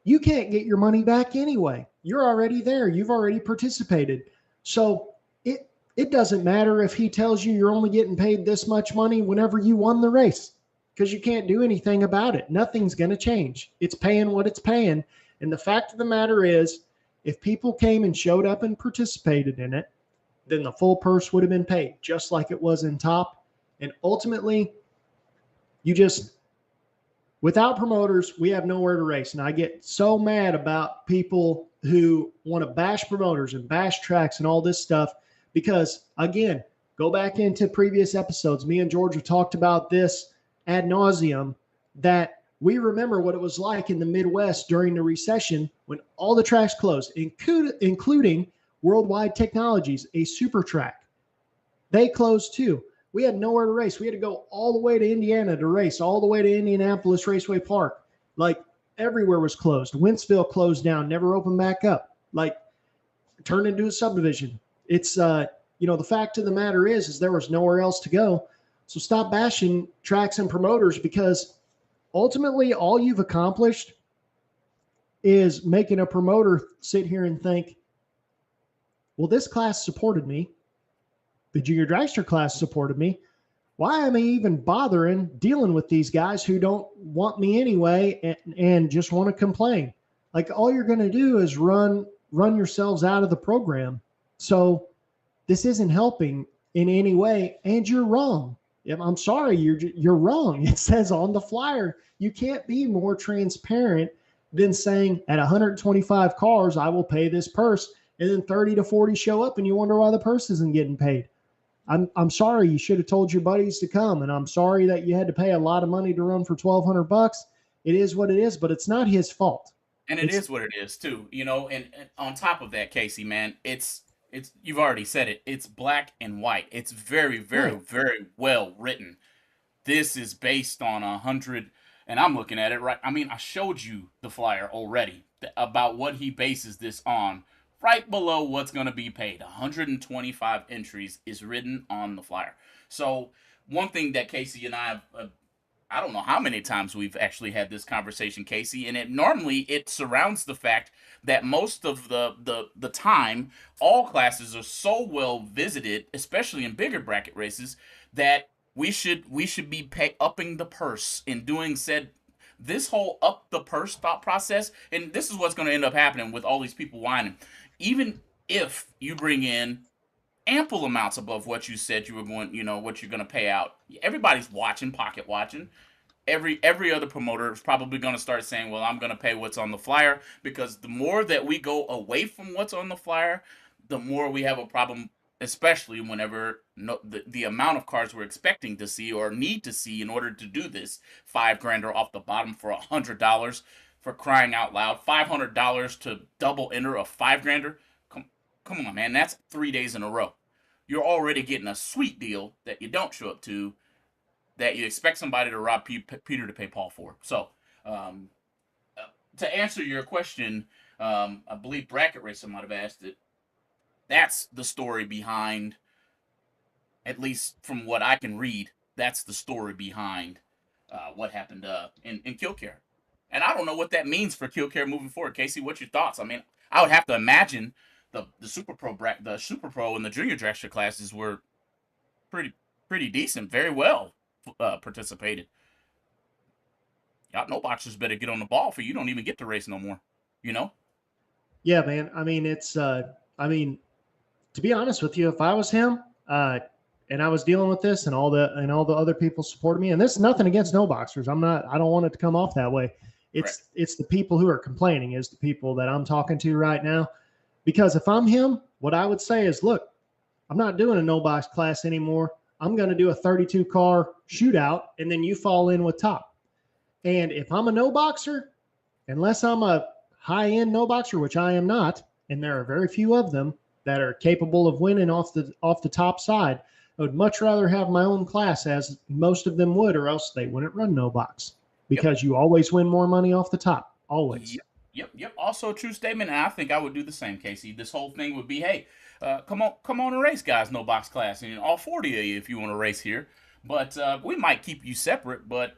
you can't get your money back anyway. You're already there. You've already participated. So it doesn't matter if he tells you you're only getting paid this much money whenever you won the race, because you can't do anything about it. Nothing's going to change. It's paying what it's paying. And the fact of the matter is, if people came and showed up and participated in it, then the full purse would have been paid, just like it was in top. And ultimately, without promoters, we have nowhere to race. And I get so mad about people who want to bash promoters and bash tracks and all this stuff because, again, go back into previous episodes. Me and George have talked about this ad nauseum, that we remember what it was like in the Midwest during the recession when all the tracks closed, including Worldwide Technologies, a super track. They closed too. We had nowhere to race. We had to go all the way to Indiana to race, all the way to Indianapolis Raceway Park. Like, everywhere was closed. Wentzville closed down, never opened back up. Like, turned into a subdivision. It's, the fact of the matter is there was nowhere else to go. So stop bashing tracks and promoters, because ultimately all you've accomplished is making a promoter sit here and think, well, this class supported me. The junior dragster class supported me. Why am I even bothering dealing with these guys who don't want me anyway and just want to complain? Like, all you're going to do is run yourselves out of the program. So this isn't helping. in any way, and you're wrong. I'm sorry, you're wrong. It says on the flyer, you can't be more transparent than saying at 125 cars, I will pay this purse, and then 30 to 40 show up and you wonder why the purse isn't getting paid. I'm sorry, you should have told your buddies to come, and I'm sorry that you had to pay a lot of money to run for $1,200. It is what it is, but it's not his fault. And it is what it is too, you know. And on top of that, Casey, man, it's you've already said it. It's black and white. It's very, very, very well written. This is based on 100, and I'm looking at it right. I mean, I showed you the flyer already about what he bases this on. Right below what's going to be paid, 125 entries is written on the flyer. So one thing that Casey and I have, I don't know how many times we've actually had this conversation, Casey, and it surrounds the fact that most of the time, all classes are so well visited, especially in bigger bracket races, that we should be upping the purse and doing this whole up the purse thought process. And this is what's going to end up happening with all these people whining. Even if you bring in ample amounts above what you said you were going, you know, what you're going to pay out, everybody's watching, pocket watching. Every other promoter is probably going to start saying, well, I'm going to pay what's on the flyer, because the more that we go away from what's on the flyer, the more we have a problem, especially whenever the amount of cars we're expecting to see or need to see in order to do this. $5,000 off the bottom for $100, for crying out loud. $500 to double enter a $5,000. Come on, man. That's 3 days in a row. You're already getting a sweet deal that you don't show up to, that you expect somebody to rob Peter to pay Paul for. So, to answer your question, I believe Bracket Racer might have asked it. That's the story behind, at least from what I can read, that's the story behind what happened in Killcare. And I don't know what that means for Killcare moving forward. Casey, what's your thoughts? I mean, I would have to imagine the Super Pro and the Junior Dragster classes were pretty decent, very well participated. Y'all no boxers better get on the ball, for you don't even get to race no more, you know? Yeah, man. I mean, it's to be honest with you, if I was him, and I was dealing with this and all the other people supported me, and this is nothing against no boxers. I don't want it to come off that way. It's the people who are complaining is the people that I'm talking to right now. Because if I'm him, what I would say is, look, I'm not doing a no box class anymore. I'm going to do a 32 car shootout, and then you fall in with top. And if I'm a no boxer, unless I'm a high end no boxer, which I am not, and there are very few of them that are capable of winning off the top side, I would much rather have my own class, as most of them would, or else they wouldn't run no box, because you always win more money off the top. Always. Yep. Also a true statement, and I think I would do the same, Casey. This whole thing would be, hey, come on and race, guys, no box class, and all 40 of you if you want to race here. But we might keep you separate, but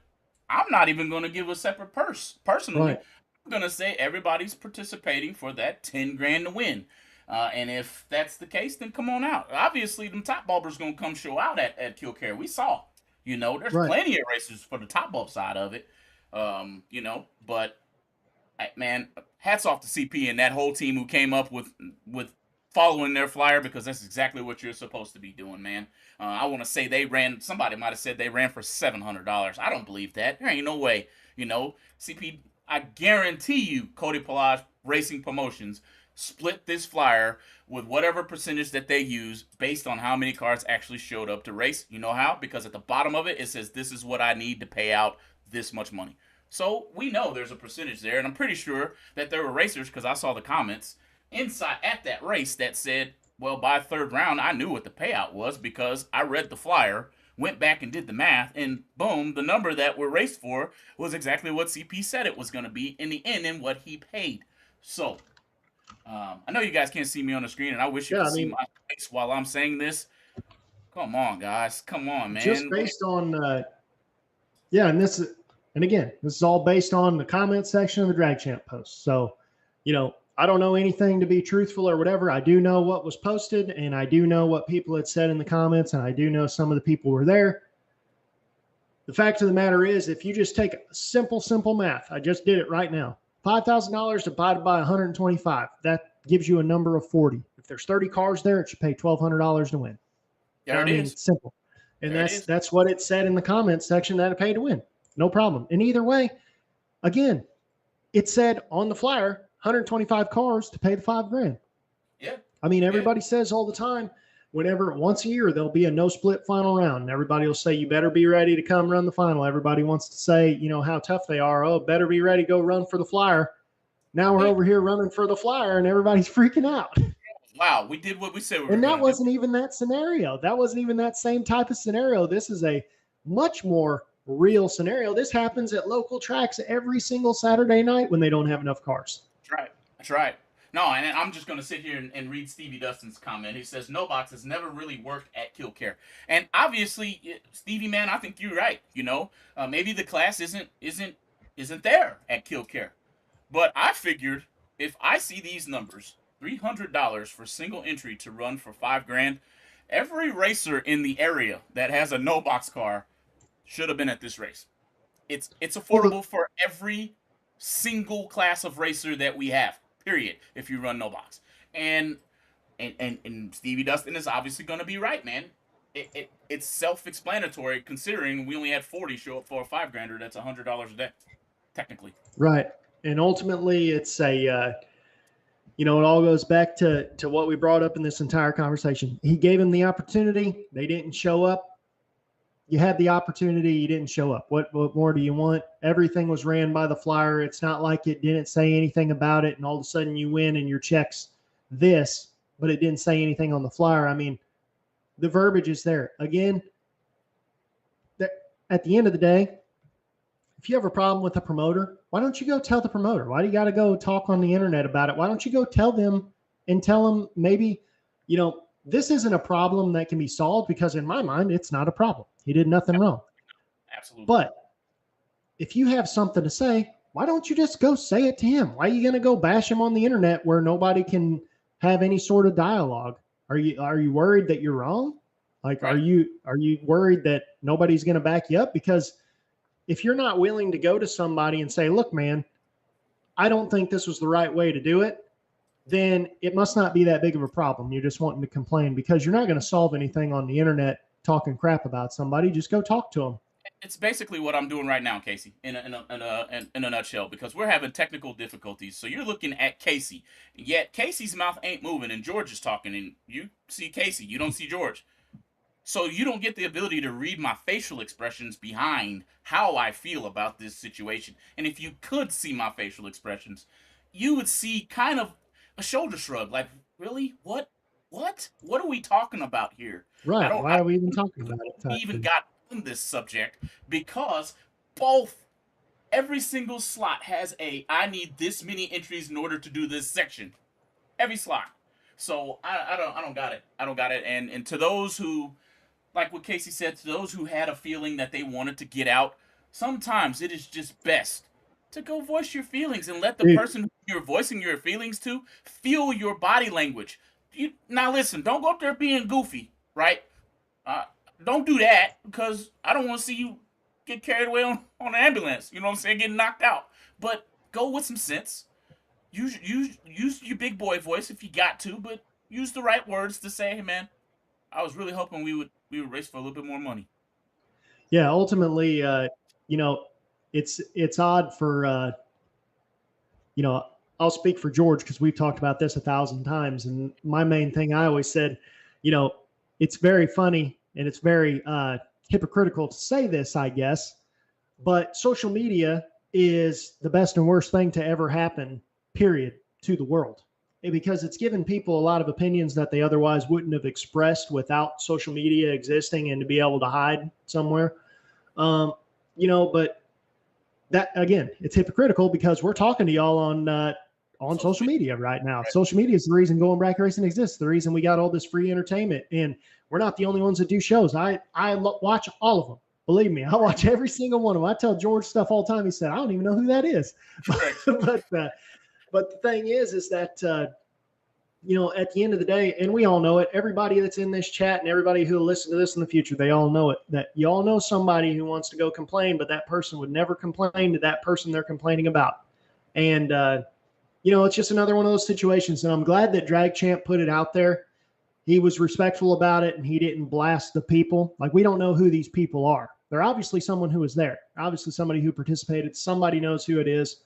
I'm not even going to give a separate purse. Personally, I'm going to say everybody's participating for that $10,000 to win. And if that's the case, then come on out. Obviously, them top bulbers going to come show out at Killcare. We saw, you know, there's plenty of racers for the top bulb side of it, you know, but man, hats off to CP and that whole team who came up with following their flyer, because that's exactly what you're supposed to be doing, man. I want to say somebody might have said they ran for $700. I don't believe that. There ain't no way, you know. CP, I guarantee you, Cody Pelage Racing Promotions split this flyer with whatever percentage that they use based on how many cars actually showed up to race. You know how? Because at the bottom of it, it says this is what I need to pay out this much money. So we know there's a percentage there, and I'm pretty sure that there were racers, because I saw the comments inside at that race that said, well, by third round, I knew what the payout was because I read the flyer, went back and did the math, and boom, the number that we're raced for was exactly what CP said it was going to be in the end and what he paid. So I know you guys can't see me on the screen, and I wish you could see my face while I'm saying this. Come on, guys. Come on, man. Just based on, and again, this is all based on the comment section of the Drag Champ post. So, you know, I don't know anything to be truthful or whatever. I do know what was posted, and I do know what people had said in the comments, and I do know some of the people were there. The fact of the matter is, if you just take simple math, I just did it right now. $5,000 divided by 125, that gives you a number of 40. If there's 30 cars there, it should pay $1,200 to win. There I it mean, is. simple. And There it is. that's what it said in the comments section, that it paid to win. No problem. And either way, again, it said on the flyer, 125 cars to pay the $5,000. Yeah. I mean, everybody says all the time, whenever once a year there'll be a no split final round, and everybody will say, you better be ready to come run the final. Everybody wants to say, you know, how tough they are. Oh, better be ready, go run for the flyer. Now we're over here running for the flyer and everybody's freaking out. Wow, we did what we said we were And that going to wasn't even that scenario. That wasn't even that same type of scenario. This is a much more real scenario. This happens at local tracks every single Saturday night when they don't have enough cars. That's right. That's right. No, and I'm just going to sit here and read Stevie Dustin's comment. He says, no box has never really worked at Killcare. And obviously, Stevie, man, I think you're right. You know, maybe the class isn't there at Killcare. But I figured if I see these numbers, $300 for single entry to run for $5,000, every racer in the area that has a no box car should have been at this race. It's affordable for every single class of racer that we have. Period. If you run no box, and Stevie Dustin is obviously going to be right, man. It's self-explanatory considering we only had 40 show up for a $5,000. That's $100 a day, technically. Right, and ultimately, it's a it all goes back to what we brought up in this entire conversation. He gave him the opportunity. They didn't show up. You had the opportunity. You didn't show up. What more do you want? Everything was ran by the flyer. It's not like it didn't say anything about it, and all of a sudden you win and your check's this, but it didn't say anything on the flyer. I mean, the verbiage is there. Again, at the end of the day, if you have a problem with a promoter, why don't you go tell the promoter? Why do you got to go talk on the internet about it? Why don't you go tell them and tell them maybe, this isn't a problem that can be solved, because in my mind, it's not a problem. He did nothing wrong. Absolutely. But if you have something to say, why don't you just go say it to him? Why are you going to go bash him on the internet where nobody can have any sort of dialogue? Are you worried that you're wrong? Like, right. are you worried that nobody's going to back you up? Because if you're not willing to go to somebody and say, look, man, I don't think this was the right way to do it, then it must not be that big of a problem. You're just wanting to complain, because you're not going to solve anything on the internet talking crap about somebody. Just go talk to them. It's basically what I'm doing right now, Casey, in a nutshell, because we're having technical difficulties. So you're looking at Casey, yet Casey's mouth ain't moving, and George is talking, and you see Casey, you don't see George. So you don't get the ability to read my facial expressions behind how I feel about this situation. And if you could see my facial expressions, you would see kind of a shoulder shrug, like, really? What are we talking about here? Right. Why are we even talking about it? We even got on this subject because every single slot has I need this many entries in order to do this section. Every slot. So I don't got it. I don't got it. And to those who, like what Casey said, to those who had a feeling that they wanted to get out, sometimes it is just best to go voice your feelings and let the person you're voicing your feelings to feel your body language. Now listen, don't go up there being goofy, right? Don't do that, because I don't want to see you get carried away on an ambulance. You know what I'm saying? Getting knocked out. But go with some sense. Use your big boy voice if you got to, but use the right words to say, hey man, I was really hoping we would race for a little bit more money. Yeah, ultimately, it's odd for, I'll speak for George because we've talked about this 1,000 times. And my main thing, I always said, it's very funny and it's very hypocritical to say this, I guess, but social media is the best and worst thing to ever happen, period, to the world. Because it's given people a lot of opinions that they otherwise wouldn't have expressed without social media existing and to be able to hide somewhere. But that, again, it's hypocritical because we're talking to y'all on social media right now. Right. Social media is the reason Going Bracket Racing exists, the reason we got all this free entertainment. And we're not the only ones that do shows. I watch all of them. Believe me, I watch every single one of them. I tell George stuff all the time. He said, I don't even know who that is. But the thing is that, at the end of the day, and we all know it, everybody that's in this chat and everybody who will listen to this in the future, they all know it, that you all know somebody who wants to go complain, but that person would never complain to that person they're complaining about. And, it's just another one of those situations. And I'm glad that Drag Champ put it out there. he was respectful about it and he didn't blast the people. Like, we don't know who these people are. They're obviously someone who was there, obviously somebody who participated. Somebody knows who it is.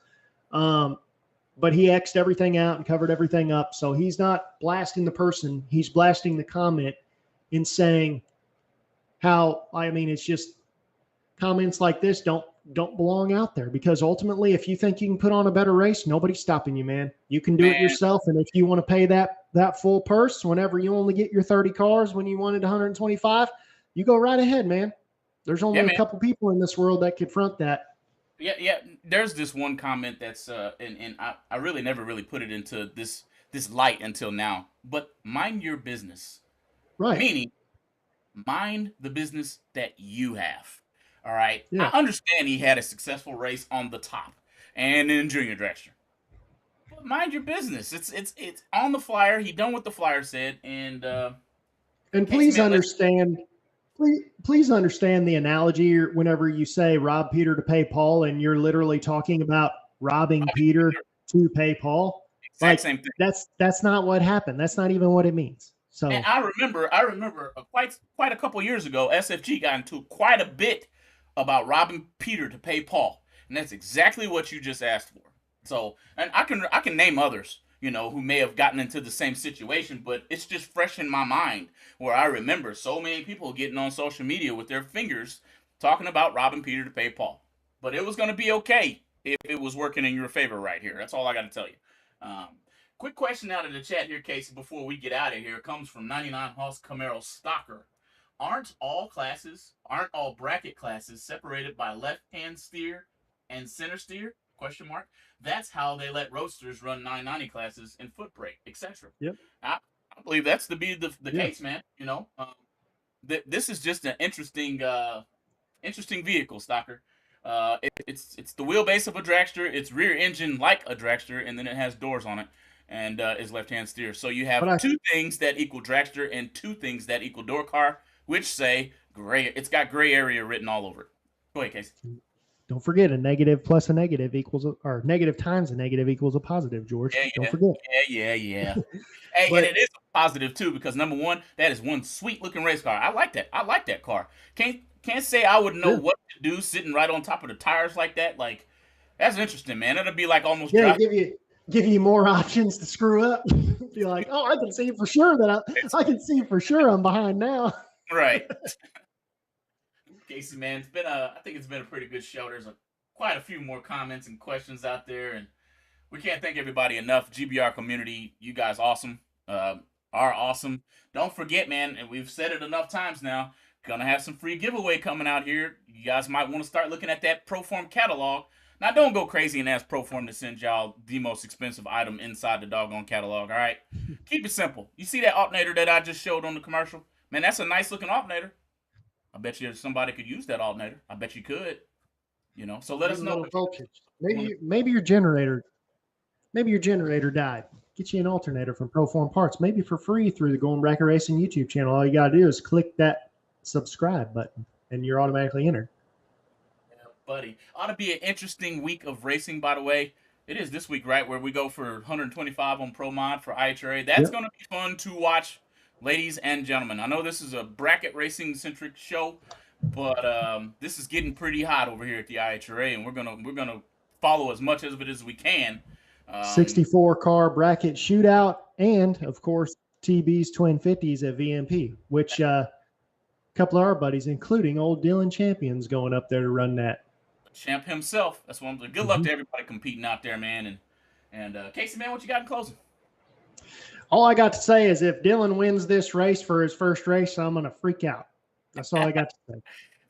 But he X'd everything out and covered everything up. So he's not blasting the person. He's blasting the comment in saying how, I mean, it's just comments like this don't belong out there, because ultimately, if you think you can put on a better race, nobody's stopping you, man. You can do it yourself. And if you want to pay that full purse whenever you only get your 30 cars when you wanted 125, you go right ahead, man. There's only a couple people in this world that could front that. Yeah. There's this one comment that's and I really never really put it into this light until now. But mind your business, right? Meaning, mind the business that you have. All right. Yeah. I understand he had a successful race on the top and in junior dragster. But mind your business. It's on the flyer. He done what the flyer said, and please understand. Please understand the analogy whenever you say rob Peter to pay Paul, and you're literally talking about robbing Peter to pay Paul. Exact same thing. That's not what happened. That's not even what it means. So, and I remember quite a couple years ago, SFG got into quite a bit about robbing Peter to pay Paul, and that's exactly what you just asked for. So, and I can name others, who may have gotten into the same situation, but it's just fresh in my mind, where I remember so many people getting on social media with their fingers talking about robbing Peter to pay Paul. But it was going to be okay if it was working in your favor right here. That's all I got to tell you. Quick question out of the chat here, Casey, before we get out of here. It comes from 99 Hoss Camaro Stalker. Aren't all bracket classes separated by left-hand steer and center steer? Question mark. That's how they let roadsters run 990 classes in foot brake, etc. Yep. I believe that's the case, man. This is just an interesting vehicle, Stalker. It's the wheelbase of a dragster. It's rear engine like a dragster, and then it has doors on it, and is left-hand steer. So you have two things that equal dragster and two things that equal DoorCar, which say gray. It's got gray area written all over it. Go ahead, Casey. Don't forget, a negative plus a negative equals, or negative times a negative equals a positive, George. Don't forget. Yeah. Hey, and it is a positive too, because number one, that is one sweet looking race car. I like that. I like that car. Can't say I would know what to do sitting right on top of the tires like that. Like, that's interesting, man. It'll be like almost give you more options to screw up. Be like, oh, I can see for sure I can see for sure I'm behind now. Right. Casey, man, I think it's been a pretty good show. There's quite a few more comments and questions out there, and we can't thank everybody enough. GBR Community, you guys awesome, are awesome. Don't forget, man, and we've said it enough times now, gonna have some free giveaway coming out here. You guys might want to start looking at that Proform catalog. Now, don't go crazy and ask Proform to send y'all the most expensive item inside the doggone catalog, all right? Keep it simple. You see that alternator that I just showed on the commercial? Man, that's a nice looking alternator. I bet you somebody could use that alternator. I bet you could. So let us know. Maybe your generator died. Get you an alternator from Proform Parts, maybe for free through the Going Bracket Racing YouTube channel. All you gotta do is click that subscribe button, and you're automatically entered. Yeah, buddy. Ought to be an interesting week of racing, by the way. It is this week, right, where we go for 125 on Pro Mod for IHRA. That's going to be fun to watch, ladies and gentlemen. I know this is a bracket racing centric show, but this is getting pretty hot over here at the IHRA, and we're gonna follow as much of it as we can. 64 car bracket shootout, and of course TB's Twin 50s at VMP, which a couple of our buddies, including old Dylan Champions, going up there to run that. Champ himself. That's one. Good luck to everybody competing out there, man. And Casey, man, what you got in closing? All I got to say is if Dylan wins this race for his first race, I'm gonna freak out. That's all I got to say.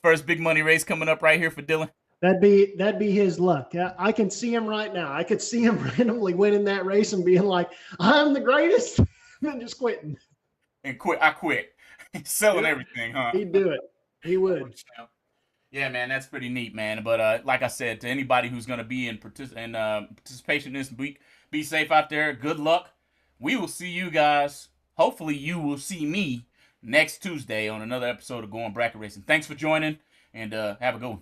First big money race coming up right here for Dylan. That'd be his luck. I can see him right now. I could see him randomly winning that race and being like, "I'm the greatest," and then just quitting. And I quit. He's selling everything, huh? He'd do it. He would. Yeah, man, that's pretty neat, man. But like I said, to anybody who's going to be in participation this week, be safe out there. Good luck. We will see you guys. Hopefully, you will see me next Tuesday on another episode of Going Bracket Racing. Thanks for joining, and have a good one.